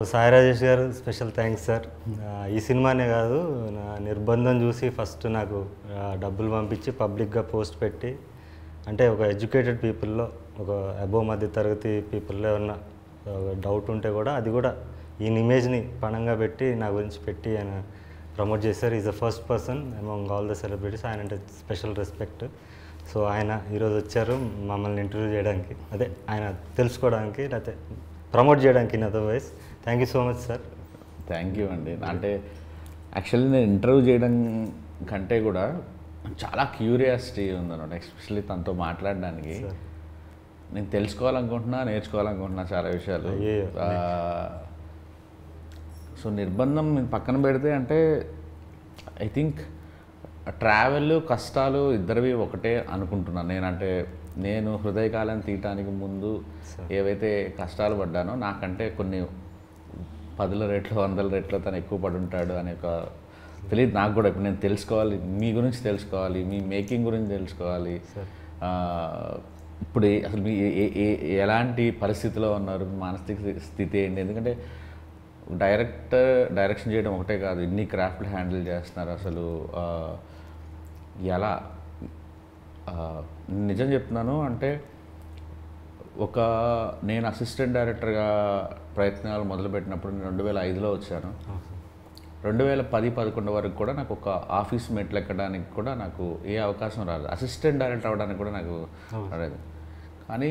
సాయి రాజేష్ గారు special thanks sir. ఈ సినిమానే కాదు, నా నిర్బంధం చూసి ఫస్ట్ నాకు డబ్బులు పంపించి పబ్లిక్గా పోస్ట్ పెట్టి, అంటే ఒక ఎడ్యుకేటెడ్ పీపుల్లో, ఒక అబోవ్ మధ్య తరగతి పీపుల్లో ఉన్న డౌట్ ఉంటే కూడా అది కూడా ఈయన ఇమేజ్ని పణంగా పెట్టి నా గురించి పెట్టి ఆయన ప్రమోట్ చేశారు. Is the first person among all the celebrities. ఆయన అంటే స్పెషల్ రెస్పెక్ట్. సో ఆయన ఈరోజు వచ్చారు మమ్మల్ని ఇంటర్వ్యూ చేయడానికి, అదే ఆయన తెలుసుకోవడానికి, లేకపోతే ప్రమోట్ చేయడానికి. In otherwise thank you so much sir. Thank you అండి. అంటే యాక్చువల్లీ నేను ఇంటర్వ్యూ చేయడం కంటే కూడా చాలా క్యూరియాసిటీ ఉందన్నమాట, ఎస్పెషల్లీ తనతో మాట్లాడడానికి. నేను తెలుసుకోవాలనుకుంటున్నా, నేర్చుకోవాలనుకుంటున్నా చాలా విషయాలు. సో నిర్బంధం పక్కన పెడితే అంటే ఐ థింక్ ట్రావెల్ కష్టాలు ఇద్దరివి ఒకటే అనుకుంటున్నాను నేనంటే. నేను హృదయకాలం తీయటానికి ముందు ఏవైతే కష్టాలు పడ్డానో, నాకంటే కొన్ని 10 రెట్లు 100 రెట్లు తను ఎక్కువ పడి ఉంటాడు అనే ఒక తెలియదు నాకు కూడా. ఇప్పుడు నేను తెలుసుకోవాలి, మీ గురించి తెలుసుకోవాలి, మీ మేకింగ్ గురించి తెలుసుకోవాలి. ఇప్పుడు అసలు మీ ఎలాంటి పరిస్థితిలో ఉన్నారు, మానసిక స్థితి ఏంటి? ఎందుకంటే డైరెక్షన్ చేయడం ఒకటే కాదు, ఇన్ని క్రాఫ్ట్లు హ్యాండిల్ చేస్తున్నారు. అసలు ఎలా నిజం చెప్తున్నాను అంటే, నేను అసిస్టెంట్ డైరెక్టర్గా ప్రయత్నాలు మొదలుపెట్టినప్పుడు నేను 2005లో వచ్చాను. 2010-11 వరకు కూడా నాకు ఒక ఆఫీస్ మెట్లు ఎక్కడానికి కూడా నాకు ఏ అవకాశం రాలేదు. అసిస్టెంట్ డైరెక్టర్ అవ్వడానికి కూడా నాకు రాలేదు. కానీ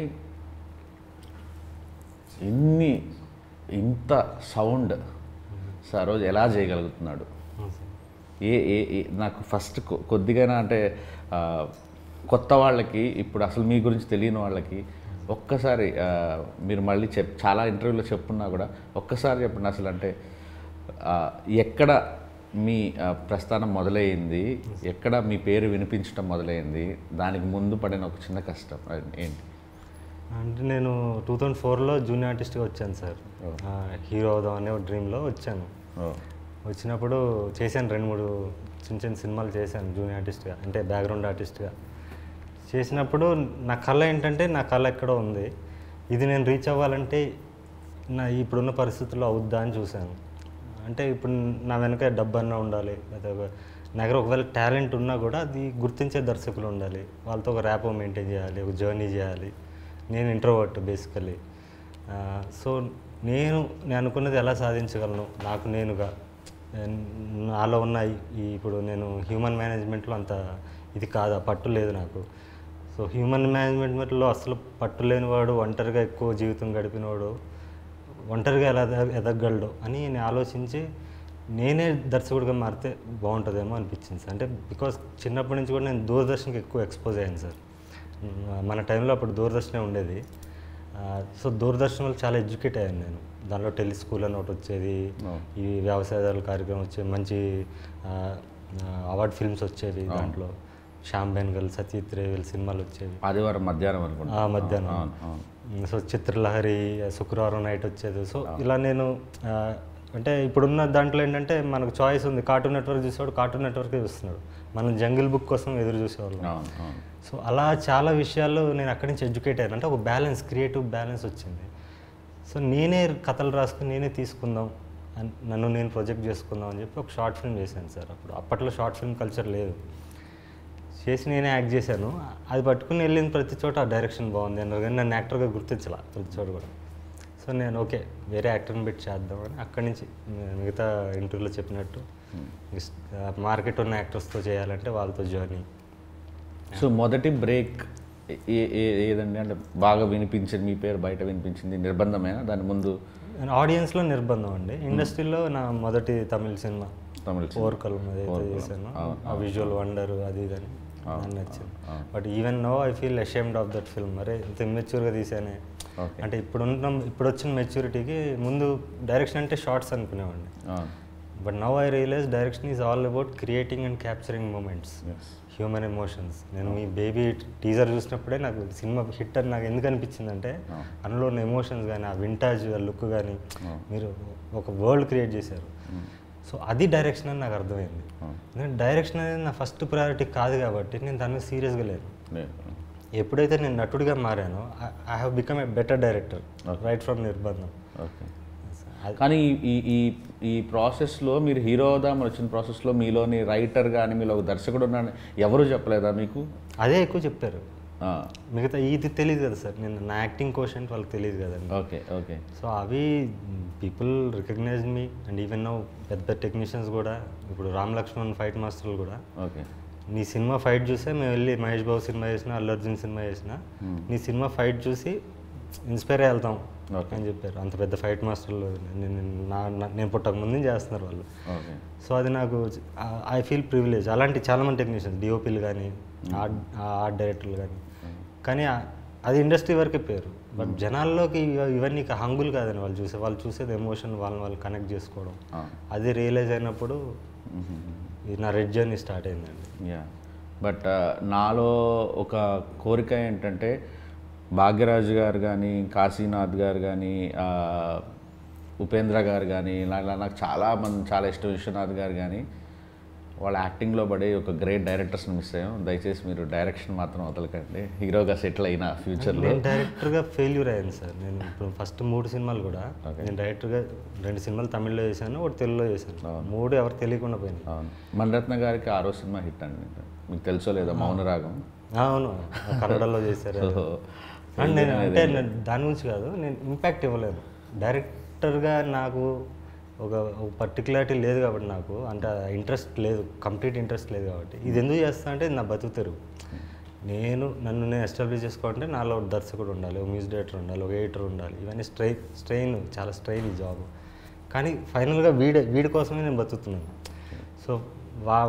ఇంత సౌండ్ సరోజ్ ఎలా చేయగలుగుతున్నాడు? నాకు ఫస్ట్ కొద్దిగా అంటే కొత్త వాళ్ళకి, ఇప్పుడు అసలు మీ గురించి తెలియని వాళ్ళకి ఒక్కసారి మీరు మళ్ళీ చాలా ఇంటర్వ్యూలో చెప్పున్నా కూడా ఒక్కసారి చెప్పండి. అసలు అంటే ఎక్కడ మీ ప్రస్థానం మొదలైంది, ఎక్కడ మీ పేరు వినిపించడం మొదలైంది, దానికి ముందు పడిన ఒక చిన్న కష్టం ఏంటి? అంటే నేను 2004లో జూనియర్ ఆర్టిస్ట్గా వచ్చాను సార్. హీరో అవుదాం అనే ఒక డ్రీమ్లో వచ్చాను. వచ్చినప్పుడు చేశాను 2-3 చిన్న సినిమాలు చేశాను జూనియర్ ఆర్టిస్ట్గా, అంటే బ్యాక్గ్రౌండ్ ఆర్టిస్ట్గా. చేసినప్పుడు నా కళ ఏంటంటే, నా కళ ఎక్కడో ఉంది, ఇది నేను రీచ్ అవ్వాలంటే నా ఇప్పుడున్న పరిస్థితుల్లో అవుద్దా అని చూశాను. అంటే ఇప్పుడు నా వెనక డబ్బన్నా ఉండాలి, లేదా నా దగ్గర ఒకవేళ టాలెంట్ ఉన్నా కూడా అది గుర్తించే దర్శకులు ఉండాలి, వాళ్ళతో ఒక ర్యాపో మెయింటైన్ చేయాలి, ఒక జర్నీ చేయాలి. నేను ఇంట్రోవర్ట్ బేసికలీ. సో నేను అనుకున్నది ఎలా సాధించగలను నాకు నేనుగా, నాలో ఉన్న ఇప్పుడు నేను హ్యూమన్ మేనేజ్మెంట్లో అంత ఇది కాదు, పట్టు లేదు నాకు. సో హ్యూమన్ మేనేజ్మెంట్లో అసలు పట్టు లేనివాడు, ఒంటరిగా ఎక్కువ జీవితం గడిపినవాడు ఒంటరిగా ఎలా ఎదగలడు అని నేను ఆలోచించి నేనే దర్శకుడిగా మారితే బాగుంటుందేమో అనిపించింది సార్. అంటే బికాస్ చిన్నప్పటి నుంచి కూడా నేను దూరదర్శన్కి ఎక్కువ ఎక్స్పోజ్ అయ్యాను సార్. మన టైంలో అప్పుడు దూరదర్శనే ఉండేది. సో దూరదర్శన్ వల్ల చాలా ఎడ్యుకేట్ అయ్యాను నేను. దాంట్లో టెలిస్కూల్ అని ఒకటి వచ్చేది, ఈ వ్యవసాయదారుల కార్యక్రమం వచ్చేది, మంచి అవార్డ్ ఫిల్మ్స్ వచ్చేవి. దాంట్లో శ్యామ్ బెనగల్, సత్యజిత్ రే వీళ్ళ సినిమాలు వచ్చేవి. ఆదివారం మధ్యాహ్నం అనుకుంటా. మధ్యాహ్నం. సో చిత్రలహరి శుక్రవారం నైట్ వచ్చేది. సో ఇలా నేను అంటే ఇప్పుడున్న దాంట్లో ఏంటంటే మనకు చాయిస్ ఉంది. కార్టూన్ నెట్వర్క్ చూసేవాడు కార్టూన్ నెట్వర్కే చూస్తున్నాడు, మనం జంగిల్ బుక్ కోసం ఎదురు చూసేవాళ్ళం. సో అలా చాలా విషయాలు నేను అక్కడి నుంచి ఎడ్యుకేట్ అయ్యాను. అంటే ఒక బ్యాలెన్స్, క్రియేటివ్ బ్యాలెన్స్ వచ్చింది. సో నేనే కథలు రాసుకుని నేనే తీసుకుందాం, నన్ను నేను ప్రొజెక్ట్ చేసుకుందాం అని చెప్పి ఒక షార్ట్ ఫిల్మ్ చేశాను సార్. అప్పట్లో షార్ట్ ఫిల్మ్ కల్చర్ లేదు. చేసి నేనే యాక్ట్ చేశాను. అది పట్టుకుని వెళ్ళిన ప్రతి చోట ఆ డైరెక్షన్ బాగుంది అన్నారు, కానీ నన్ను యాక్టర్గా గుర్తించాల ప్రతి చోట కూడా. సో నేను ఓకే వేరే యాక్టర్ని పెట్టి చేద్దామని అక్కడి నుంచి మిగతా ఇంటర్వ్యూలో చెప్పినట్టు మార్కెట్ ఉన్న యాక్టర్స్తో చేయాలంటే వాళ్ళతో జర్నీ. సో మొదటి బ్రేక్ ఏదండి? అంటే బాగా వినిపించింది, మీ పేరు బయట వినిపించింది నిర్బంధమేనా? దాని ముందు ఆడియన్స్లో నిర్బంధం అండి. ఇండస్ట్రీలో నా మొదటి తమిళ సినిమా ఓర్కల్ ఏదైతే చేశాను, ఆ విజువల్ వండర్ అది ఇదని నాకు నచ్చింది. But even know I feel ashamed of that film. అరే ఇంత ఇమ్మెచ్యూర్గా తీసానే. అంటే ఇప్పుడు వచ్చిన మెచ్యూరిటీకి ముందు డైరెక్షన్ అంటే షార్ట్స్ అనుకునేవాడిని. But now I realize direction is all about creating and capturing moments, human emotions. నేను మీ బేబీ టీజర్ చూసినప్పుడే నాకు సినిమా హిట్ అని నాకు ఎందుకు అనిపించిందంటే, అందులో ఉన్న ఎమోషన్స్ కానీ, ఆ వింటాజ్ లుక్ కానీ, మీరు ఒక వరల్డ్ క్రియేట్ చేశారు. సో అది డైరెక్షన్ అని నాకు అర్థమైంది. ఎందుకంటే డైరెక్షన్ అనేది నా ఫస్ట్ ప్రయారిటీ కాదు కాబట్టి నేను దాని మీద సీరియస్గా లేను. ఎప్పుడైతే నేను నటుడిగా మారానో I have become a better director right from నిర్బంధం. కానీ ఈ ఈ ఈ ప్రాసెస్లో మీరు హీరో అవుదామని వచ్చిన ప్రాసెస్లో మీలోని రైటర్ కానీ మీలో ఒక దర్శకుడు ఉన్నాడని ఎవరు చెప్పలేదా మీకు? అదే ఎక్కువ చెప్పారు. మిగతా ఇది తెలియదు కదా సార్, నేను నా యాక్టింగ్ క్వశ్చన్ వాళ్ళకి తెలియదు కదండి. Okay okay. సో అవి పీపుల్ రికగ్నైజ్ మీ అండ్ ఈవెన్ నో పెద్ద టెక్నీషియన్స్ కూడా, ఇప్పుడు రామ్ లక్ష్మణ్ ఫైట్ మాస్టర్లు కూడా ఓకే నీ సినిమా ఫైట్ చూసే మేము వెళ్ళి మహేష్ బాబు సినిమా చేసినా అల్లు అర్జున్ సినిమా చేసినా నీ సినిమా ఫైట్ చూసి ఇన్స్పైర్ అయ్యి వెళ్తాం అని చెప్పారు. అంత పెద్ద ఫైట్ మాస్టర్లు నేను పుట్టక ముందు చేస్తున్నారు వాళ్ళు. సో అది నాకు ఐ ఫీల్ ప్రివిలేజ్. అలాంటి చాలామంది టెక్నీషియన్స్, డిఓపీలు కానీ ఆర్ట్ డైరెక్టర్లు కానీ అది ఇండస్ట్రీ వరకే పేరు. బట్ జనాల్లోకి ఇవన్నీ హంగులు కాదని వాళ్ళు చూసేది ఎమోషన్, వాళ్ళు కనెక్ట్ చేసుకోవడం. అది రియలైజ్ అయినప్పుడు నా రెడ్ జర్నీ స్టార్ట్ అయిందండి. యా, బట్ నాలో ఒక కోరిక ఏంటంటే భాగ్యరాజు గారు కానీ, కాశీనాథ్ గారు కానీ, ఉపేంద్ర గారు కానీ, నాకు చాలా ఇష్టం విశ్వనాథ్ గారు కానీ, వాళ్ళ యాక్టింగ్లో పడే ఒక గ్రేట్ డైరెక్టర్స్ని మిస్ అయ్యాం. దయచేసి మీరు డైరెక్షన్ మాత్రం వదలకండి. హీరోగా సెటిల్ అయినా ఫ్యూచర్లో. నేను డైరెక్టర్గా ఫెయిల్యూర్ అయ్యాను సార్. నేను ఇప్పుడు ఫస్ట్ 3 సినిమాలు కూడా నేను డైరెక్టర్గా 2 సినిమాలు తమిళ్లో చేశాను, 1 తెలుగులో చేశాను. 3 ఎవరు తెలియకుండా పోయింది. అవును, మణిరత్న గారికి 6వ సినిమా హిట్ అండి, మీకు తెలుసో లేదా, మౌనరాగం. అవును, కన్నడలో చేశారు. అండ్ నేను అంటే దాని గురించి కాదు, నేను ఇంపాక్ట్ ఇవ్వలేదు డైరెక్టర్గా. నాకు ఒక పర్టికులారిటీ లేదు కాబట్టి, నాకు అంటే ఇంట్రెస్ట్ లేదు, కంప్లీట్ ఇంట్రెస్ట్ లేదు కాబట్టి. ఇది ఎందుకు చేస్తా అంటే నా బతుకు తెరుగు. నన్ను ఎస్టాబ్లిష్ చేసుకోవాలంటే నాలో ఒక దర్శకుడు ఉండాలి, ఒక మ్యూజిక్ డైరెక్టర్ ఉండాలి, ఒక ఎడిటర్ ఉండాలి. ఇవన్నీ చాలా స్ట్రెయిన్ ఈ జాబ్. కానీ ఫైనల్గా వీడి కోసమే నేను బతుకుతున్నాను. సో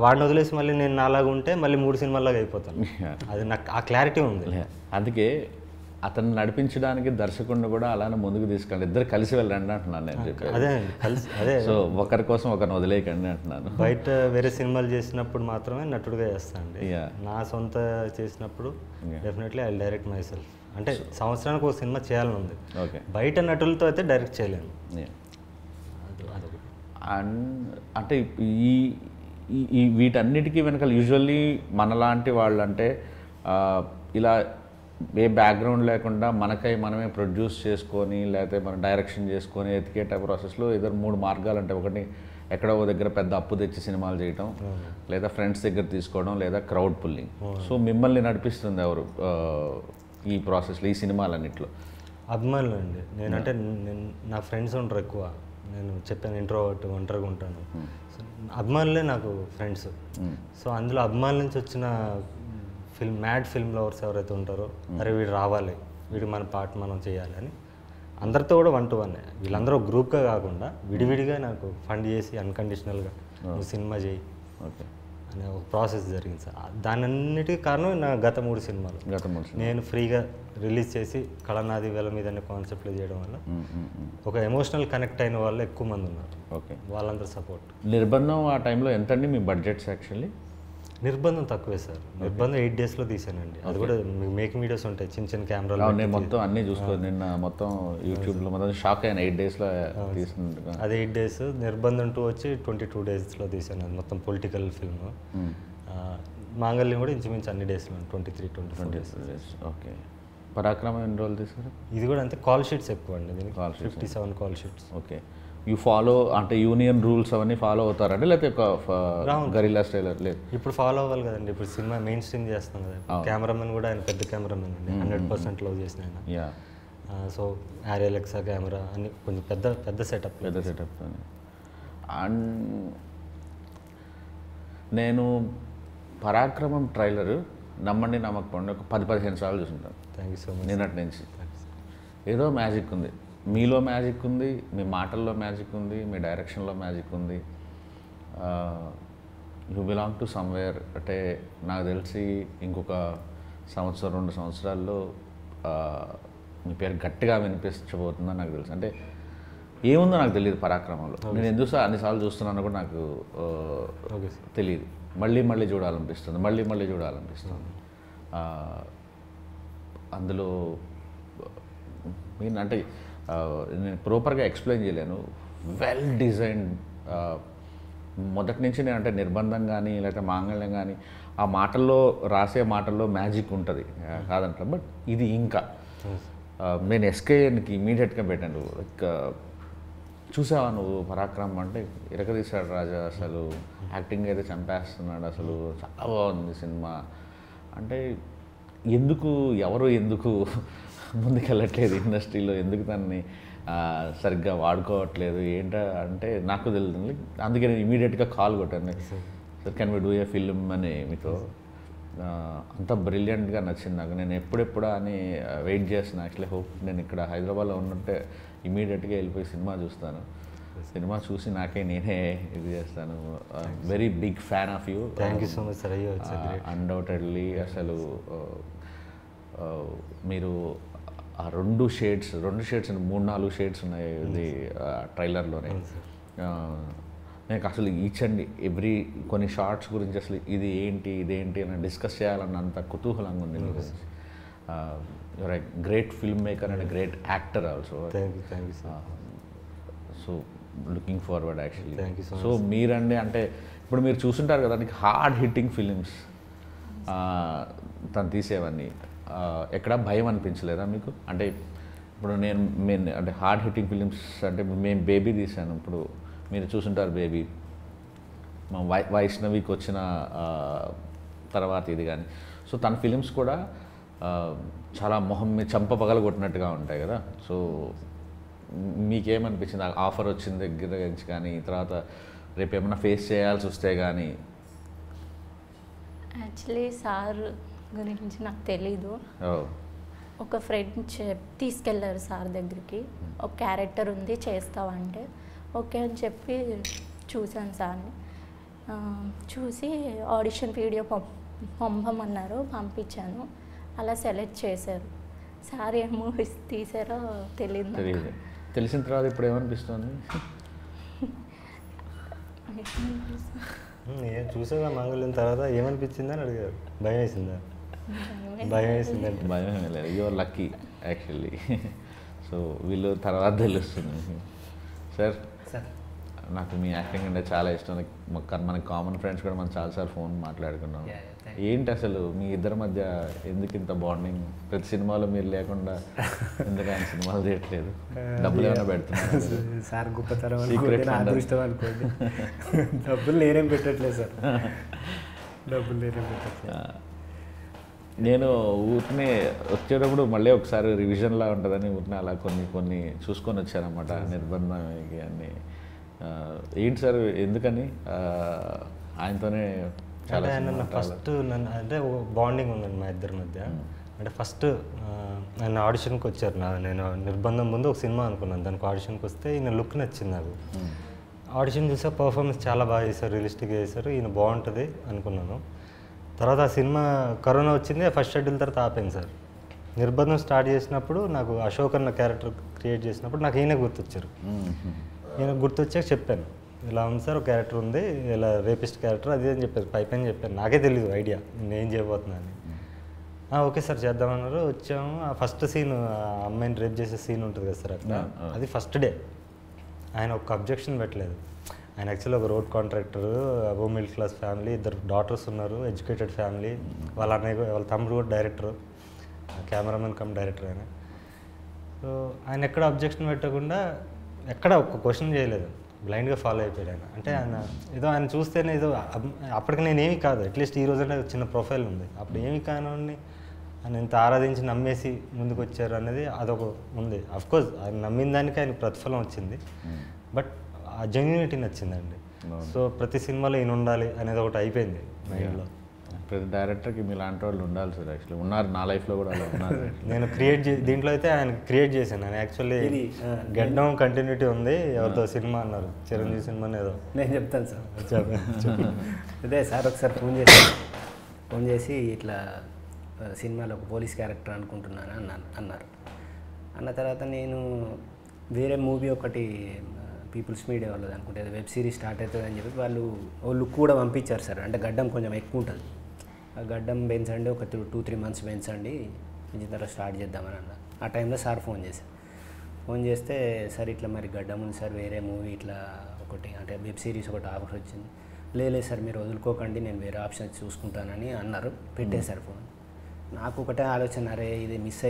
వాడిని వదిలేసి మళ్ళీ నేను నాలాగా ఉంటే మళ్ళీ 3 సినిమాలాగా అయిపోతాను. అది నాకు ఆ క్లారిటీ ఉంది. అందుకే అతను నడిపించడానికి దర్శకుడిని కూడా అలానే ముందుకు తీసుకెళ్ళి ఇద్దరు కలిసి వెళ్ళండి అంటున్నాను నేను. అదే సో ఒకరి కోసం ఒకరిని వదిలేయకండి అంటున్నాను. బయట వేరే సినిమాలు చేసినప్పుడు మాత్రమే నటుడుగా చేస్తానండి. నా సొంత చేసినప్పుడు definitely I direct my self. అంటే సంవత్సరానికి ఒక సినిమా చేయాలని ఉంది. బయట నటులతో అయితే డైరెక్ట్ చేయలేను. అంటే ఈ వీటన్నిటికీ వెనకాల యూజువల్లీ మనలాంటి వాళ్ళు అంటే ఇలా ఏ బ్యాక్గ్రౌండ్ లేకుండా మనమే ప్రొడ్యూస్ చేసుకొని, లేకపోతే మనం డైరెక్షన్ చేసుకొని ఎతికేట ప్రాసెస్లో 3 మార్గాలు అంటే, ఒకటి ఎక్కడో దగ్గర పెద్ద అప్పు తెచ్చి సినిమాలు చేయటం, లేదా ఫ్రెండ్స్ దగ్గర తీసుకోవడం, లేదా క్రౌడ్ పుల్లింగ్. సో మిమ్మల్ని నడిపిస్తుంది ఎవరు ఈ ప్రాసెస్లో, ఈ సినిమాలన్నింటిలో? అభిమానులు అండి. నేనంటే నా ఫ్రెండ్స్ ఉంటారు ఎక్కువ. నేను చెప్పాను ఇంట్రోవర్ట్, ఒంటరిగా ఉంటాను. అభిమానులే నాకు ఫ్రెండ్స్. సో అందులో అభిమానుల నుంచి వచ్చిన మ్యాడ్ ఫిల్మ్ లవర్స్ ఎవరైతే ఉంటారో, అరే వీడు రావాలి, వీడు మన పార్ట్ మనం చేయాలి అని అందరితో కూడా 1 to 1. వీళ్ళందరూ గ్రూప్గా కాకుండా విడివిడిగా నాకు ఫండ్ చేసి అన్కండిషనల్గా నువ్వు సినిమా చేయి అనే ఒక ప్రాసెస్ జరిగింది సార్. దానన్నిటికీ కారణం నా గత 3 సినిమాలు. నేను ఫ్రీగా రిలీజ్ చేసి కళనాది వేల మీద అనే కాన్సెప్ట్లో చేయడం వల్ల ఒక ఎమోషనల్ కనెక్ట్ అయిన వాళ్ళు ఎక్కువ మంది ఉన్నారు. వాళ్ళందరూ సపోర్ట్. నిర్బంధం ఆ టైంలో ఎంతండి మీ బడ్జెట్స్? యాక్చువల్లీ నిర్బంధం తక్కువే సార్. నిర్బంధం 8 daysలో తీసానండి. అది కూడా మేకింగ్ వీడియోస్ ఉంటాయి, చిన్న కెమెరాలు. నేను మొత్తం అన్నీ చూసుకోవాలి. నిన్న మొత్తం యూట్యూబ్లో మొత్తం షాక్ అయిన 8 daysలో తీసినట్టుగా. అది 8 days. నిర్బంధం 2 వచ్చి 22 daysలో తీసాను. అది మొత్తం పొలిటికల్ ఫిల్మ్. మాంగళ్యం కూడా ఇంచుమించు అన్ని డేస్లో 23-24 days. ఓకే. పరాక్రమం ఎన్ని రోజులు తీసారు? ఇది కూడా అంతే. కాల్ షీట్స్ ఎక్కువ అండి దీనికి. 57 call sheets. Okay. You follow అంటే యూనియన్ రూల్స్ అవన్నీ ఫాలో అవుతారండి, లేకపోతే గరిల్లా స్టైల్? లేదు, ఇప్పుడు ఫాలో అవ్వాలి కదండి. ఇప్పుడు సినిమా మెయిన్ స్ట్రీమ్ చేస్తాం కదా. కెమెరామెన్ కూడా ఆయన పెద్ద కెమెరామెన్ అండి, 100% లవ్ చేసిన ఆయన. సో ఆర్ఎల్ఎక్సా కెమెరా అన్ని కొంచెం పెద్ద సెటప్. అండ్ నేను పరాక్రమం ట్రైలర్ నమ్మండి నమ్మకపోండి ఒక 10-15 సార్లు చూసుంటాను. Thank you so much. నిన్నటి నుంచి ఏదో మ్యాజిక్ ఉంది, మీలో మ్యాజిక్ ఉంది, మీ మాటల్లో మ్యాజిక్ ఉంది, మీ డైరెక్షన్లో మ్యాజిక్ ఉంది. You belong to somewhere. అంటే నాకు తెలిసి ఇంకొక 1-2 సంవత్సరాల్లో మీ పేరు గట్టిగా వినిపించబోతుందని నాకు తెలుసు. అంటే ఏముందో నాకు తెలియదు పరాక్రమంలో. నేను ఎందుకు అన్నిసార్లు చూస్తున్నాను కూడా నాకు తెలియదు. మళ్ళీ చూడాలనిపిస్తుంది, మళ్ళీ చూడాలనిపిస్తుంది. అందులో అంటే నేను ప్రాపర్గా ఎక్స్ప్లెయిన్ చేయలేను. Well designed. మొదటి నుంచి నేను అంటే నిర్బంధం కానీ లేకపోతే మాంగళ్యం కానీ ఆ మాటల్లో రాసే మాటల్లో మ్యాజిక్ ఉంటుంది కాదంట. బట్ ఇది ఇంకా నేను ఎస్కేఎన్కి ఇమీడియట్గా పెట్టాను. లైక్ చూసావా నువ్వు పరాక్రమం అంటే ఇరకదీశాడు రాజా, అసలు యాక్టింగ్ అయితే చంపేస్తున్నాడు, అసలు చాలా బాగుంది సినిమా అంటే ఎవరు ఎందుకు ముందుకెళ్ళట్లేదు ఇండస్ట్రీలో, ఎందుకు దాన్ని సరిగ్గా వాడుకోవట్లేదు అంటే నాకు తెలియదు. అందుకే నేను ఇమీడియట్గా కాల్ కొట్టాను, sir can we do a film అని మీతో. అంత బ్రిలియంట్గా నచ్చింది నాకు. నేను ఎప్పుడెప్పుడా అని వెయిట్ చేస్తున్నాను. యాక్చువల్లీ హోప్ నేను ఇక్కడ హైదరాబాద్లో ఉన్నట్టే ఇమీడియట్గా వెళ్ళిపోయి సినిమా చూస్తాను. సినిమా చూసి నేనే ఇది చేస్తాను. Very big fan of you. Thank you so much sir. Undoubtedly అసలు మీరు ఆ రెండు షేడ్స్ 3-4 షేడ్స్ ఉన్నాయి ఇది ట్రైలర్లోనే. నాకు అసలు ఈచ్ అండ్ ఎవ్రీ కొన్ని షార్ట్స్ గురించి అసలు ఇదేంటి అని డిస్కస్ చేయాలన్నంత కుతూహలంగా ఉంది. Your a great film maker and great actor also. Thank you sir. So looking forward actually. Thank you so much. So మీరండి అంటే ఇప్పుడు మీరు చూస్తుంటారు కదా, నీకు హార్డ్ హిట్టింగ్ ఫిలిమ్స్ తను తీసేవన్నీ ఎక్కడ భయం అనిపించలేదా మీకు? అంటే ఇప్పుడు నేను అంటే హార్డ్ హిట్టింగ్ ఫిలిమ్స్ అంటే మేము బేబీ తీశాను, ఇప్పుడు మీరు చూసుంటారు బేబీ, మా వైష్ణవికి వచ్చిన తర్వాత ఇది కానీ. సో తన ఫిలిమ్స్ కూడా చాలా మొహం మీద చంప పగలగొట్టినట్టుగా ఉంటాయి కదా. సో మీకేమనిపించింది ఆఫర్ వచ్చిన దగ్గర నుంచి కానీ, తర్వాత రేపు ఏమైనా ఫేస్ చేయాల్సి వస్తే కానీ? యాక్చువల్లీ సార్ గురించి నాకు తెలీదు. ఒక ఫ్రెండ్ తీసుకెళ్ళారు సార్ దగ్గరికి, ఒక క్యారెక్టర్ ఉంది చేస్తావంటే ఓకే అని చెప్పి చూశాను సార్ని. చూసి ఆడిషన్ వీడియో పంపమన్నారు, పంపించాను. అలా సెలెక్ట్ చేశారు. సార్ ఏం మూవీస్ తీసారో తెలియదు. తెలిసిన తర్వాత ఇప్పుడు ఏమనిపిస్తుంది? చూసాగా మంగళం తర్వాత ఏమనిపించిందని అడిగారు. భయం వేసిందా? భయం వేసిందంటే భయం లేదు. Your lucky actually. సో వీళ్ళు తర్వాత తెలుస్తుంది. సార్ నాకు మీ యాక్టింగ్ అంటే చాలా ఇష్టం. మనకి కామన్ ఫ్రెండ్స్ కూడా మనం చాలాసార్లు ఫోన్ మాట్లాడుకున్నాం. ఏంటి అసలు మీ ఇద్దరి మధ్య ఎందుకు ఇంత బాండింగ్? ప్రతి సినిమాలో మీరు లేకుండా ఎందుకు ఆయన సినిమాలు తీయట్లేదు? డబ్బులు ఏమైనా పెడుతున్నారు? సార్ గొప్పతనం అనుకోండి, అదృష్టం అనుకోండి. డబ్బులు నేనేం పెట్టట్లేదు సార్, డబ్బులు నేనేం పెట్టట్లేదు. నేను ఊరినే వచ్చేటప్పుడు మళ్ళీ ఒకసారి రివిజన్లా ఉంటుందని ఊరినే అలా కొన్ని చూసుకొని వచ్చానమాట. నిర్బంధం అన్నీ ఏంటి సార్ ఎందుకని ఆయనతోనే చాలా ఫస్ట్ నన్ను అంటే బాండింగ్ ఉందండి మా ఇద్దరి మధ్య. అంటే ఫస్ట్ ఆయన ఆడిషన్కి వచ్చారు. నేను నిర్బంధం ముందు ఒక సినిమా అనుకున్నాను, దానికి ఆడిషన్కి వస్తే ఈయన లుక్ నచ్చింది నాకు. ఆడిషన్ చూసా పర్ఫార్మెన్స్ చాలా బాగా చేశారు, రియలిస్టిక్గా చేశారు, ఈయన బాగుంటుంది అనుకున్నాను. తర్వాత ఆ సినిమా కరోనా వచ్చింది, ఫస్ట్ షెడ్యూల్ తర్వాత ఆపాను సార్. నిర్బంధం స్టార్ట్ చేసినప్పుడు నాకు అశోక్ అన్న క్యారెక్టర్ క్రియేట్ చేసినప్పుడు నాకు ఈయన గుర్తొచ్చారు. ఈయన గుర్తొచ్చాక చెప్పాను, ఇలా ఉంది సార్ ఒక క్యారెక్టర్ ఉంది, ఇలా రేపిస్ట్ క్యారెక్టర్ అది అని చెప్పారు. పైపైన చెప్పాను, నాకే తెలీదు ఐడియా నేను ఏం చేయబోతున్నాను. ఓకే సార్ చేద్దామన్నారు. వచ్చాము. ఆ ఫస్ట్ సీన్ అమ్మాయిని రేప్ చేసే సీన్ ఉంటుంది కదా సార్ అక్కడ, అది ఫస్ట్ డే. ఆయన ఒక అబ్జెక్షన్ పెట్టలేదు. ఆయన యాక్చువల్లీ ఒక road contractor, above middle class family, 2 daughters ఉన్నారు, ఎడ్యుకేటెడ్ ఫ్యామిలీ. వాళ్ళ అన్నయ్య వాళ్ళ తమ్ముడు కూడా డైరెక్టర్, కెమెరామెన్ కమ్ డైరెక్టర్ ఆయన. సో ఆయన ఎక్కడ అబ్జెక్షన్ పెట్టకుండా ఎక్కడ ఒక్క క్వశ్చన్ చేయలేదు, బ్లైండ్గా ఫాలో అయిపోయాడు ఆయన. అంటే ఆయన చూస్తేనే ఏదో అప్పటికి నేనేమి కాదు, అట్లీస్ట్ ఈ రోజు అంటే చిన్న ప్రొఫైల్ ఉంది, అప్పుడు ఏమి కానివ్వండి ఆయన ఇంత ఆరాధించి నమ్మేసి ముందుకు వచ్చారు అనేది అదొక ఉంది. అఫ్కోర్స్ ఆయన నమ్మిన దానికి ఆయన ప్రతిఫలం వచ్చింది, బట్ ఆ జెన్యూనిటీ నచ్చిందండి. సో ప్రతి సినిమాలో ఈయన ఉండాలి అనేది ఒకటి అయిపోయింది మైండ్లో. ప్రతి డైరెక్టర్కి మీలాంటి వాళ్ళు ఉండాలి సార్. యాక్చువల్లీ ఉన్నారు, నా లైఫ్లో కూడా అలా ఉన్నారు. నేను దీంట్లో అయితే ఆయన క్రియేట్ చేశాను. నేను యాక్చువల్లీ గెడ్డం కంటిన్యూటీ ఉంది, ఎవరితో సినిమా అన్నారు, చిరంజీవి సినిమా ఏదో. నేను చెప్తాను సార్. అదే సార్ ఒకసారి ఫోన్ చేసి ఇట్లా సినిమాలో ఒక పోలీస్ క్యారెక్టర్ అనుకుంటున్నాను అన్నారు. అన్న తర్వాత నేను వేరే మూవీ ఒకటి పీపుల్స్ మీడియా వాళ్ళది అనుకుంటే వెబ్ సిరీస్ స్టార్ట్ అవుతుంది అని చెప్పి వాళ్ళు ఓ లుక్ కూడా పంపించారు సార్. అంటే గడ్డం కొంచెం ఎక్కువ ఉంటుంది, ఆ గడ్డం పెంచండి, ఒక 2-3 months పెంచండి, పెంచిన తర్వాత స్టార్ట్ చేద్దామని అన్నారు. ఆ టైంలో సార్ ఫోన్ చేస్తే సార్ ఇట్లా మరి గడ్డం ఉంది సార్, వేరే మూవీ ఇట్లా ఒకటి అంటే వెబ్ సిరీస్ ఒకటి ఆఫర్ వచ్చింది. లేదు సార్ మీరు వదులుకోకండి, నేను వేరే ఆప్షన్ చూసుకుంటానని అన్నారు. పెట్టేశారు ఫోన్. నాకు ఒకటే ఆలోచన, అరే ఇది మిస్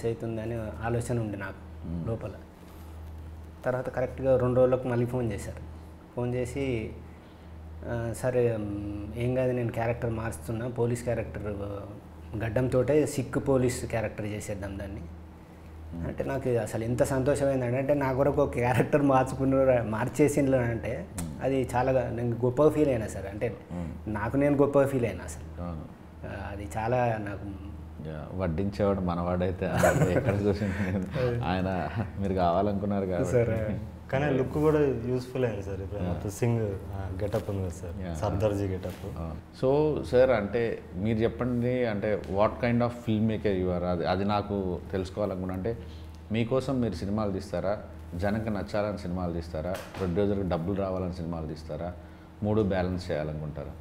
అవుతుంది అని ఆలోచన ఉంది నాకు లోపల. తర్వాత కరెక్ట్గా 2 రోజులకు మళ్ళీ ఫోన్ చేశారు. ఫోన్ చేసి సరే ఏం కాదు, నేను క్యారెక్టర్ మారుస్తున్నా, పోలీస్ క్యారెక్టర్ గడ్డంతో సిక్ పోలీస్ క్యారెక్టర్ చేసేద్దాం దాన్ని అంటే నాకు అసలు ఎంత సంతోషమైందంటే, అంటే నా కొరకు ఒక క్యారెక్టర్ మార్చేసిండ్రు అంటే అది చాలా నేను గొప్పగా ఫీల్ అయినా సార్. అంటే నాకు నేను గొప్పగా ఫీల్ అయినా అసలు. అది చాలా నాకు వడ్డించేవాడు మనవాడైతే ఎక్కడ చూసింది ఆయన, మీరు కావాలనుకున్నారు కదా సార్. కానీ లుక్ కూడా యూస్ఫుల్ అయింది సార్. ఇప్పుడు మొత్తం సింగ్ గెటప్ ఉంది కదా sir, Sardarji getup. So sir అంటే మీరు చెప్పండి, అంటే what kind of film maker you are, అది నాకు తెలుసుకోవాలనుకున్నా. అంటే మీకోసం మీరు సినిమాలు తీస్తారా, జనంకి నచ్చాలని సినిమాలు తీస్తారా, ప్రొడ్యూసర్కి డబ్బులు రావాలని సినిమాలు తీస్తారా, 3 బ్యాలెన్స్ చేయాలనుకుంటారా?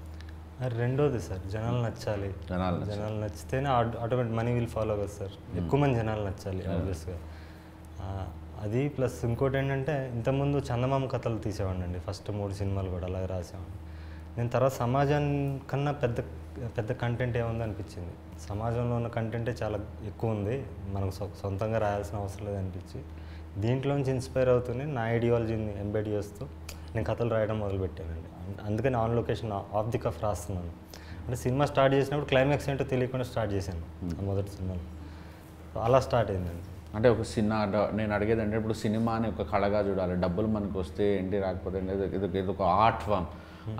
రెండోది సార్, జనాలు నచ్చాలి. జనాలు నచ్చితేనే ఆటోమేటిక్ మనీ విల్ ఫాలో కదా సార్. ఎక్కువ మంది జనాలు నచ్చాలి ఆబ్వియస్గా. అది ప్లస్ ఇంకోటి ఏంటంటే, ఇంతకుముందు చందమామ కథలు తీసేవాడిని అండి. ఫస్ట్ 3 సినిమాలు కూడా అలాగే రాసేవాడిని. నేను తర్వాత సమాజానికన్నా పెద్ద కంటెంట్ ఏముంది అనిపించింది. సమాజంలో ఉన్న కంటెంటే చాలా ఎక్కువ ఉంది, మనకు సొంతంగా రాయాల్సిన అవసరం లేదు అనిపించి దీంట్లోంచి ఇన్స్పైర్ అవుతూనే నా ఐడియాలజీని ఎంబెడ్ చేస్తూ నేను కథలు రాయడం మొదలుపెట్టానండి. అందుకని on location off the cuff రాస్తున్నాను. అంటే సినిమా స్టార్ట్ చేసినప్పుడు క్లైమాక్స్ ఏంటో తెలియకుండా స్టార్ట్ చేశాను మొదటి సినిమాలో. అలా స్టార్ట్ అయిందండి. అంటే ఒక నేను అడిగేది అంటే, ఇప్పుడు సినిమాని ఒక కళగా చూడాలి, డబ్బులు మనకు వస్తే ఏంటి రాకపోతే ఇది ఒక ఆర్ట్ ఫామ్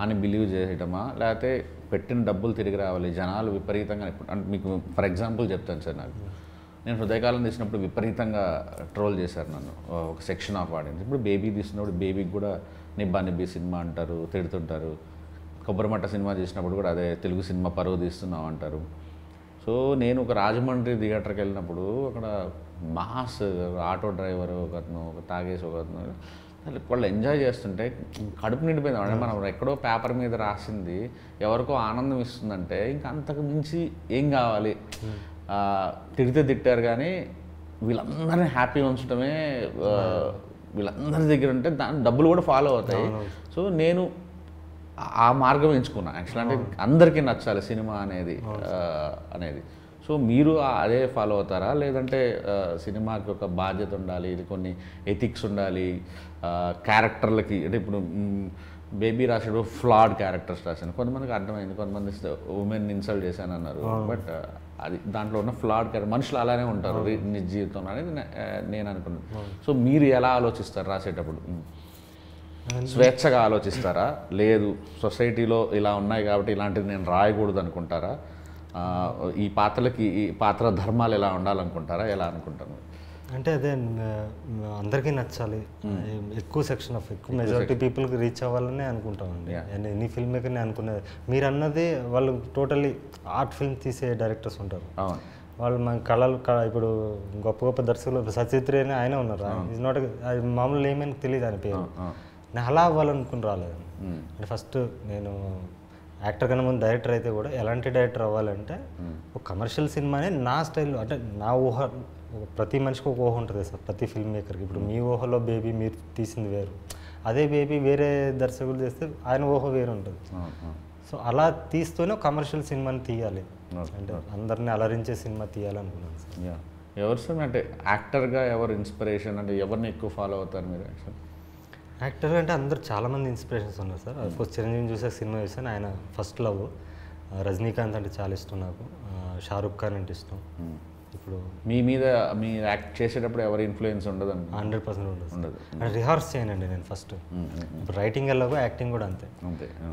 అని బిలీవ్ చేయటమా, లేకపోతే పెట్టిన డబ్బులు తిరిగి రావాలి, జనాలు విపరీతంగా. అంటే మీకు ఫర్ ఎగ్జాంపుల్ చెప్తాను సార్, నేను హృదయకాలం తీసినప్పుడు విపరీతంగా ట్రోల్ చేశారు నన్ను ఒక సెక్షన్ ఆఫ్ ఆడియన్స్. ఇప్పుడు బేబీ తీసినప్పుడు బేబీకి కూడా నిబ్బా నిబ్బి సినిమా అంటారు, తిడుతుంటారు. కొబ్బరిమట్ట సినిమా చేసినప్పుడు కూడా అదే తెలుగు సినిమా పరువు తీస్తున్నాం అంటారు. సో నేను ఒక రాజమండ్రి థియేటర్కి వెళ్ళినప్పుడు అక్కడ మాస్ ఆటో డ్రైవరు ఒకతను, ఒక తాగేసి ఒకతను, వాళ్ళు ఎంజాయ్ చేస్తుంటే కడుపు నిండిపోయింది. అంటే మనం ఎక్కడో పేపర్ మీద రాసింది ఎవరికో ఆనందం ఇస్తుందంటే ఇంకా అంతకు మించి ఏం కావాలి. తిడితే తిట్టారు కానీ వీళ్ళందరినీ హ్యాపీ ఉంచడమే వీళ్ళందరి దగ్గర ఉంటే దాని డబ్బులు కూడా ఫాలో అవుతాయి. సో నేను ఆ మార్గం ఎంచుకున్నా యాక్చువల్. అంటే అందరికీ నచ్చాలి సినిమా అనేది. సో మీరు అదే ఫాలో అవుతారా, లేదంటే సినిమాకి ఒక బాధ్యత ఉండాలి, ఇది కొన్ని ఎథిక్స్ ఉండాలి, క్యారెక్టర్లకి? అంటే ఇప్పుడు బేబీ రాసాడు ఫ్లాడ్ క్యారెక్టర్స్ రాశాను, కొంతమందికి అర్థమైంది, కొంతమంది ఉమెన్ ఇన్సల్ట్ చేశాను అన్నారు. బట్ అది దాంట్లో ఉన్న ఫ్లాడ్ క్యారెక్టర్, మనుషులు అలానే ఉంటారు నిజ జీవితంలో అనేది నేను అనుకున్నాను. సో మీరు ఎలా ఆలోచిస్తారు రాసేటప్పుడు? స్వేచ్ఛగా ఆలోచిస్తారా, లేదు సొసైటీలో ఇలా ఉన్నాయి కాబట్టి ఇలాంటిది నేను రాయకూడదు అనుకుంటారా, ఈ పాత్రలకి ఈ పాత్ర ధర్మాలు ఎలా ఉండాలనుకుంటారా, ఎలా అనుకుంటాను? అంటే అదే అందరికీ నచ్చాలి, ఎక్కువ మెజారిటీ పీపుల్కి రీచ్ అవ్వాలని అనుకుంటామండి. ఎనీ ఫిల్మ్ మేకర్ని అనుకునేది. మీరు అన్నది వాళ్ళు టోటల్లీ ఆర్ట్ ఫిల్మ్ తీసే డైరెక్టర్స్ ఉంటారు, వాళ్ళు మన కళలు ఇప్పుడు గొప్ప గొప్ప దర్శకులు సచిత్రి అని ఆయన ఉన్నారు. ఈజ్ నాట్ మామూలు ఏమైనా తెలియదు అని పేరు. నేను అలా అవ్వాలనుకుని రాలేదు. అంటే ఫస్ట్ నేను యాక్టర్ కన్నా ముందు డైరెక్టర్ అయితే కూడా ఎలాంటి డైరెక్టర్ అవ్వాలంటే ఒక కమర్షియల్ సినిమానే నా స్టైల్లో, అంటే నా ఊహ, ప్రతి మనిషికి ఒక ఊహ ఉంటుంది సార్, ప్రతి ఫిల్మ్ మేకర్కి. ఇప్పుడు మీ ఊహలో బేబీ మీరు తీసింది వేరు, అదే బేబీ వేరే దర్శకులు చేస్తే ఆయన ఊహ వేరు ఉంటుంది. సో అలా తీస్తూనే కమర్షియల్ సినిమాని తీయాలి, అంటే అందరినీ అలరించే సినిమా తీయాలనుకున్నాను సార్. ఎవరు సార్ అంటే యాక్టర్గా ఎవరు ఇన్స్పిరేషన్, అంటే ఎవరిని ఎక్కువ ఫాలో అవుతారు మీరు? యాక్టర్ అంటే అందరు చాలామంది ఇన్స్పిరేషన్స్ ఉన్నారు సార్. ఫస్ట్ చిరంజీవి చూసే సినిమా చూసాను, ఆయన ఫస్ట్ లవ్. రజనీకాంత్ అంటే చాలా ఇష్టం నాకు, షారుఖ్ ఖాన్ అంటే ఇష్టం. ఇప్పుడు మీ మీద మీరు యాక్ట్ చేసేటప్పుడు ఎవరి ఇన్ఫ్లుయెన్స్ ఉండదు? 100% ఉండదు. అంటే రిహార్స్ చేయనండి నేను ఫస్ట్. ఇప్పుడు రైటింగ్ ఎలాగో యాక్టింగ్ కూడా అంతే.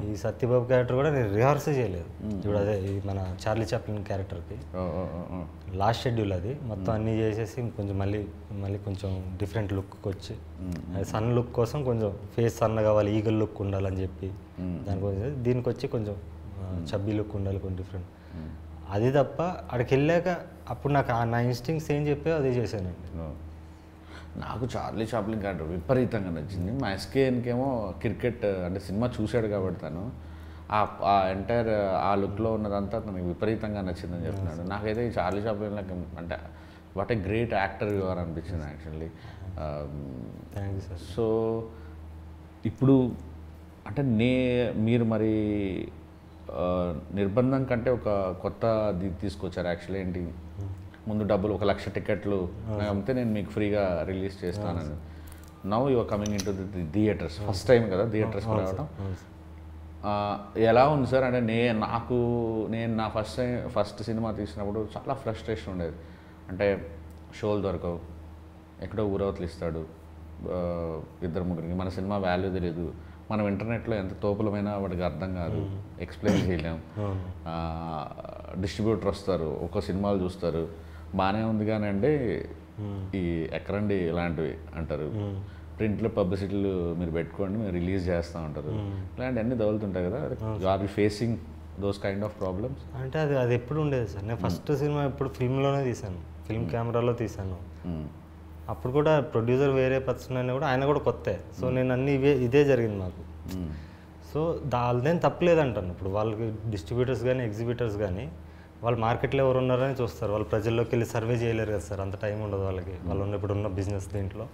ఈ సత్యబాబు క్యారెక్టర్ కూడా నేను రిహార్స్ చేయలేదు. ఇప్పుడు అదే ఈ మన చార్లీ చాప్లిన్ క్యారెక్టర్కి లాస్ట్ షెడ్యూల్ అది మొత్తం అన్నీ చేసేసి కొంచెం మళ్ళీ కొంచెం డిఫరెంట్ లుక్కి వచ్చి, సన్ లుక్ కోసం కొంచెం ఫేస్ సన్న కావాలి, ఈగల్ లుక్ ఉండాలని చెప్పి దానికోసం దీనికి వచ్చి కొంచెం చబ్బీ లుక్ ఉండాలి, కొంచెం డిఫరెంట్. అది తప్ప అక్కడికి వెళ్ళాక అప్పుడు నాకు నా ఇన్స్టింక్ట్స్ ఏం చెప్పాయో అదే చేశానండి. నాకు చార్లీ చాప్లిన్ క్యారెక్టర్ విపరీతంగా నచ్చింది. మా ఎస్కేఎన్కేమో క్రికెట్ అంటే సినిమా చూశాడు కాబట్టి తను ఆ ఎంటైర్ ఆ లుక్లో ఉన్నదంతా తనకు విపరీతంగా నచ్చిందని చెప్తున్నాడు. నాకైతే ఈ చార్లీ చాప్లిన్ అంటే what a great actor your అనిపించింది actually. Thank you sir. So ఇప్పుడు అంటే మీరు మరి నిర్బంధం కంటే ఒక కొత్త తీసుకొచ్చారు యాక్చువల్లీ. ఏంటి, ముందు డబ్బులు 1,00,000 టికెట్లు అమ్మితే నేను మీకు ఫ్రీగా రిలీజ్ చేస్తానని. Now your coming in to the theatres, first time కదా థియేటర్స్కి రావడం. అవును సార్. ఎలా ఉంది సార్? అంటే నేను నా ఫస్ట్ సినిమా తీసినప్పుడు చాలా ఫ్రస్ట్రేషన్ ఉండేది. అంటే షోలు దొరకవు, ఎక్కడో ఊరవతలు ఇస్తాడు ఇద్దరు ముగ్గురికి, మన సినిమా వాల్యూ తెలియదు, మనం ఇంటర్నెట్లో ఎంత తోపులమైనా వాడికి అర్థం కాదు, ఎక్స్ప్లెయిన్ చేయలేం. డిస్ట్రిబ్యూటర్ వస్తారు, ఒక సినిమాలు చూస్తారు, బాగానే ఉంది కానీ అండి ఈ ఎక్కడండి ఇలాంటివి అంటారు, ప్రింట్లో పబ్లిసిటీలు మీరు పెట్టుకోండి మేము రిలీజ్ చేస్తూ ఉంటారు, ఇలాంటివన్నీ తగులుతుంటాయి కదా. Are you facing those kind of problems? అంటే అది ఎప్పుడు ఉండేది సార్. నేను ఫస్ట్ సినిమా ఎప్పుడు ఫిల్మ్లోనే తీశాను, ఫిల్మ్ కెమెరాలో తీశాను. అప్పుడు కూడా ప్రొడ్యూసర్ వేరే పర్సన్ అయినా కూడా ఆయన కూడా కొత్తే. సో నేను అన్ని ఇదే జరిగింది మాకు. సో దానిదేం తప్పలేదంటాను. ఇప్పుడు వాళ్ళకి డిస్ట్రిబ్యూటర్స్ కానీ ఎగ్జిబిటర్స్ కానీ వాళ్ళు మార్కెట్లో ఎవరు ఉన్నారని చూస్తారు, వాళ్ళు ప్రజల్లోకి వెళ్ళి సర్వే చేయలేరు కదా సార్, అంత టైం ఉండదు వాళ్ళకి, వాళ్ళు ఇప్పుడు ఉన్న బిజినెస్ దీంట్లో.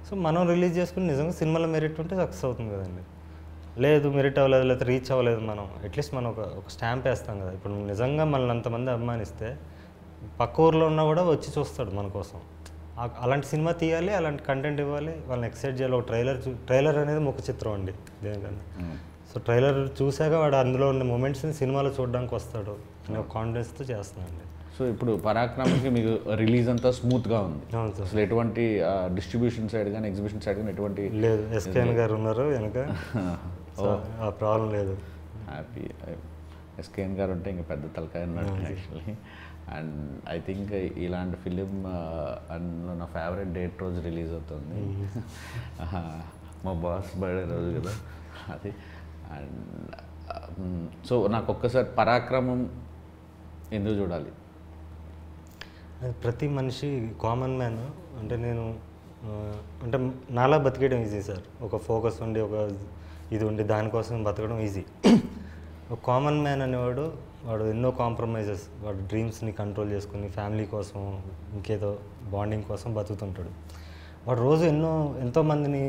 సో మనం రిలీజ్ చేసుకుని నిజంగా సినిమాలో మెరిట్ ఉంటే సక్సెస్ అవుతుంది కదండి. లేదు మెరిట్ అవ్వలేదు, లేకపోతే రీచ్ అవ్వలేదు, మనం అట్లీస్ట్ మనం ఒక స్టాంప్ వేస్తాం కదా. ఇప్పుడు నిజంగా మనల్ని అంతమంది అభిమానిస్తే పక్క ఊర్లో ఉన్నా కూడా వచ్చి చూస్తాడు మన కోసం. అలాంటి సినిమా తీయాలి, అలాంటి కంటెంట్ ఇవ్వాలి, వాళ్ళని ఎక్సైట్ చేయాలి. ఒక ట్రైలర్ అనేది ముఖ చిత్రం అండి దేనికన్నా. సో ట్రైలర్ చూశాక వాడు అందులో ఉన్న మూమెంట్స్ని సినిమాలో చూడడానికి వస్తాడు అనే ఒక కాన్ఫిడెన్స్తో చేస్తున్నానండి. సో ఇప్పుడు పరాక్రమకి మీకు రిలీజ్ అంతా స్మూత్గా ఉంది? అవును సార్. అసలు ఎటువంటి డిస్ట్రిబ్యూషన్ సైడ్ కానీ ఎగ్జిబిషన్ సైడ్ కానీ ఎటువంటి లేదు, ఎస్కేఎన్ గారు ఉన్నారు వెనక, ఆ ప్రాబ్లం లేదు. హ్యాపీ. ఎస్కేఎన్ గారు ఉంటే ఇంకా పెద్ద తలకాయ అన్నాడు యాక్చువల్లీ. అండ్ ఐ థింక్ ఇలాంటి ఫిలిం అందులో నా ఫేవరెట్ డేట్ రోజు రిలీజ్ అవుతుంది, మా బాస్ బర్త్డే రోజు కదా అది. అండ్ సో నాకు ఒక్కసారి పరాక్రమం ఎందుకు చూడాలి? ప్రతి మనిషి కామన్ మ్యాన్. అంటే నేను అంటే నాలా బతికేయడం ఈజీ సార్. ఒక ఫోకస్ ఉండి ఒక ఇది ఉండి దానికోసం బతకడం ఈజీ. ఒక కామన్ మ్యాన్ అనేవాడు వాడు ఎన్నో కాంప్రమైజెస్, వాడు డ్రీమ్స్ని కంట్రోల్ చేసుకుని ఫ్యామిలీ కోసం ఇంకేదో బాండింగ్ కోసం బతుకుతుంటాడు. వాడు రోజు ఎంతోమందిని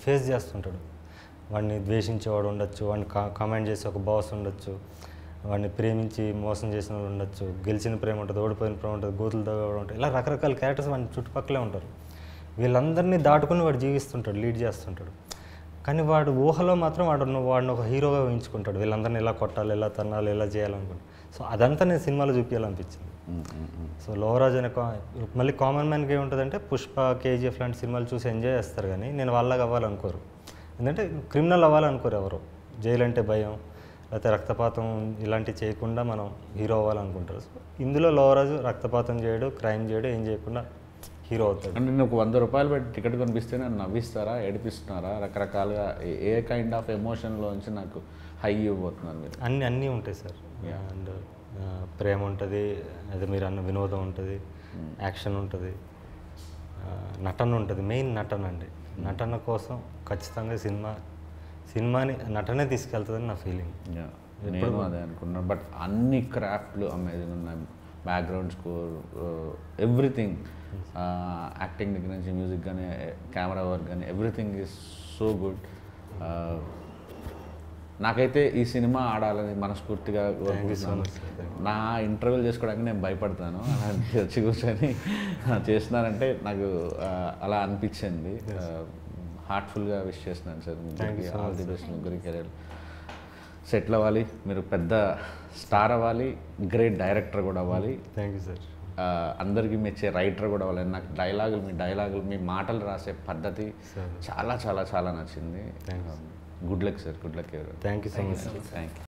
ఫేస్ చేస్తుంటాడు. వాడిని ద్వేషించేవాడు ఉండొచ్చు, వాడిని కమాండ్ చేసి ఒక బాస్ ఉండొచ్చు, వాడిని ప్రేమించి మోసం చేసిన వాళ్ళు ఉండొచ్చు, గెలిచిన ప్రేమ ఉంటుంది, ఓడిపోయిన ప్రేమ ఉంటుంది, గోతులు తగ్గడం ఉంటుంది, ఇలా రకరకాల క్యారెక్టర్స్ వాడి చుట్టుపక్కలే ఉంటారు. వీళ్ళందరినీ దాటుకుని వాడు జీవిస్తుంటాడు, లీడ్ చేస్తుంటాడు. కానీ వాడు ఊహలో మాత్రం వాడిని ఒక హీరోగా ఊహించుకుంటాడు, వీళ్ళందరినీ ఎలా కొట్టాలి, ఎలా తన్నాలి, ఎలా చేయాలనుకుంటాడు. సో అదంతా నేను సినిమాలో చూపించాలనిపించింది. సో లోవరాజ్ అనే మళ్ళీ కామన్ మ్యాన్కి ఏముంటుందంటే పుష్ప, కేజీఎఫ్ లాంటి సినిమాలు చూసి ఎంజాయ్ చేస్తారు, కానీ నేను వాళ్ళగా అవ్వాలనుకోరు. ఎందుకంటే క్రిమినల్ అవ్వాలనుకోరు ఎవరు. జైలు అంటే భయం, లేకపోతే రక్తపాతం ఇలాంటివి చేయకుండా మనం హీరో అవ్వాలనుకుంటారు. సో ఇందులో లోవరాజు రక్తపాతం చేయడు, క్రైమ్ చేయడు, ఏం చేయకుండా హీరో అవుతాడు. అంటే నేను ఒక 100 రూపాయలు పెట్టి టికెట్ కొనిపిస్తే నన్ను నవ్విస్తారా, ఏడిపిస్తున్నారా, రకరకాలుగా ఏ కైండ్ ఆఫ్ ఎమోషన్లోంచి నాకు హై ఇవ్వబోతున్నారు మీరు? అన్నీ ఉంటాయి సార్. అండ్ ప్రేమ ఉంటుంది, అదే మీరు అన్న వినోదం ఉంటుంది, యాక్షన్ ఉంటుంది, నటన ఉంటుంది. మెయిన్ నటన అండి. నటన కోసం ఖచ్చితంగా సినిమాని నటనే తీసుకెళ్తుందని నా ఫీలింగ్. నేను అదే అనుకున్నాను. బట్ అన్ని క్రాఫ్ట్లు అమేజింగ్ ఉన్నాయి, బ్యాక్గ్రౌండ్ స్కోర్, ఎవ్రీథింగ్, యాక్టింగ్ దగ్గర నుంచి మ్యూజిక్ కానీ కెమెరా వర్క్ కానీ ఎవ్రీథింగ్ ఈజ్ సో గుడ్. నాకైతే ఈ సినిమా ఆడాలని మనస్ఫూర్తిగా నా ఇంటర్వ్యూలు చేసుకోవడానికి నేను భయపడతాను, అలాంటి వచ్చి కూర్చొని చేస్తున్నానంటే నాకు అలా అనిపించింది. హార్ట్ఫుల్గా విష్ చేస్తున్నాను సార్, ముగ్గురికి ఆల్ ది బెస్ట్. ముగ్గురికి కెరీర్ సెటిల్ అవ్వాలి, మీరు పెద్ద స్టార్ అవ్వాలి, గ్రేట్ డైరెక్టర్ కూడా అవ్వాలి. Thank you sir. అందరికీ మెచ్చే రైటర్ కూడా అవ్వాలి. నాకు డైలాగులు మీ మాటలు రాసే పద్ధతి చాలా చాలా చాలా నచ్చింది. Good luck sir, good luck. Thank you so much. Thank you.